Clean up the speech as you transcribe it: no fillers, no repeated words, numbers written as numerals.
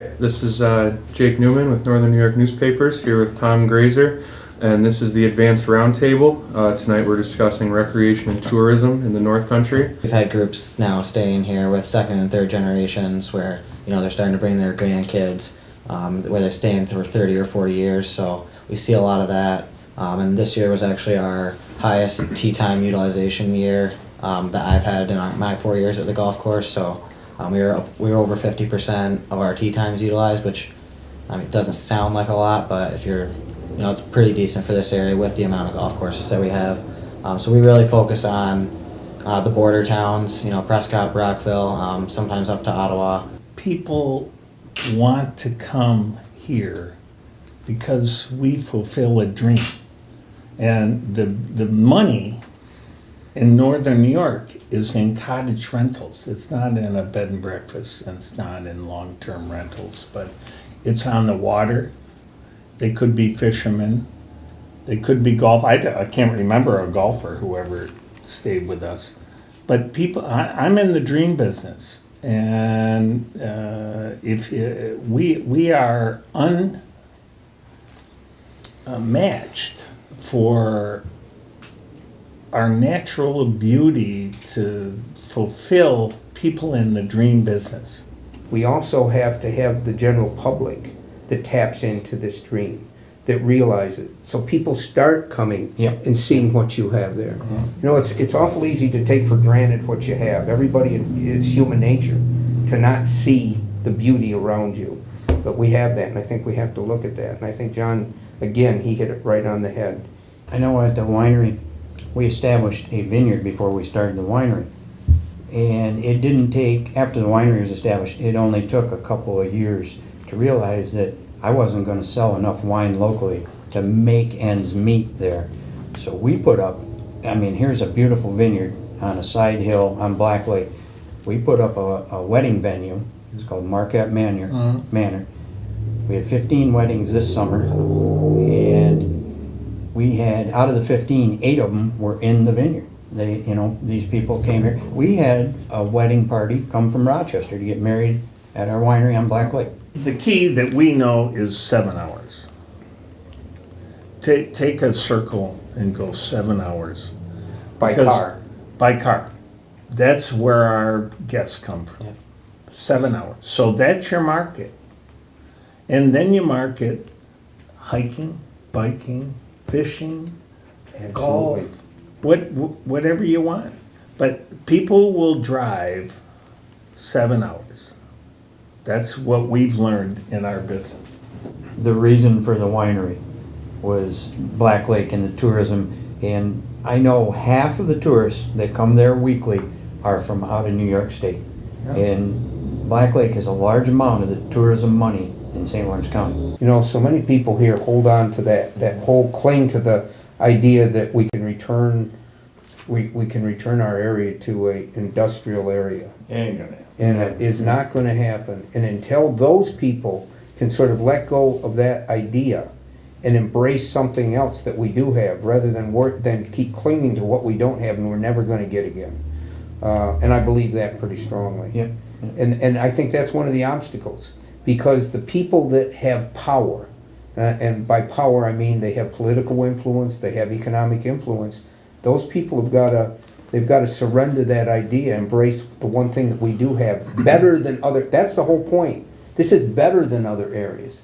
This is Jake Newman with Northern New York Newspapers here with Tom Grazer, and this is the Advanced Roundtable. Tonight we're discussing recreation and tourism in the North Country. We've had groups now staying here with second and third generations where, they're starting to bring their grandkids, where they're staying for 30 or 40 years, so we see a lot of that. And this year was actually our highest tee time utilization year that I've had in my 4 years at the golf course, so we were over 50% of our tee times utilized, which it doesn't sound like a lot, but if you're, it's pretty decent for this area with the amount of golf courses that we have. So we really focus on the border towns, Prescott, Brockville, sometimes up to Ottawa. People want to come here because we fulfill a dream. And the money in Northern New York is in cottage rentals. It's not in a bed and breakfast, and it's not in long-term rentals, but it's on the water. They could be fishermen. They could be golf. I can't remember a golfer who ever stayed with us. But people, I'm in the dream business, and if we are unmatched for our natural beauty to fulfill people in the dream business. We also have to have the general public that taps into this dream, that realize it. So people start coming and seeing what you have there. It's awful easy to take for granted what you have. Everybody, it's human nature to not see the beauty around you. But we have that, and I think we have to look at that. And I think John, again, he hit it right on the head. I know at the winery, we established a vineyard before we started the winery. And it didn't take, after the winery was established, it only took a couple of years to realize that I wasn't going to sell enough wine locally to make ends meet there. So we put up, here's a beautiful vineyard on a side hill on Black Lake. We put up a wedding venue. It's called Marquette Manor. We had 15 weddings this summer, and we had, out of the 15, 8 of them were in the vineyard. These people came here. We had a wedding party come from Rochester to get married at our winery on Black Lake. The key that we know is 7 hours. Take a circle and go 7 hours. By car. By car. That's where our guests come from. 7 hours. So that's your market. And then you market hiking, biking, fishing, golf, whatever you want. But people will drive 7 hours. That's what we've learned in our business. The reason for the winery was Black Lake and the tourism, and I know half of the tourists that come there weekly are from out of New York State. Yeah. And Black Lake is a large amount of the tourism money in St. Lawrence County. So many people here hold on to that whole cling to the idea that we can return our area to a industrial area. Ain't gonna happen. And it is not going to happen. And until those people can sort of let go of that idea and embrace something else that we do have, rather than keep clinging to what we don't have and we're never going to get again. And I believe that pretty strongly. Yep. And I think that's one of the obstacles, because the people that have power, and by power I mean they have political influence, they have economic influence, those people they've got to surrender that idea, embrace the one thing that we do have better than other. That's the whole point. This is better than other areas.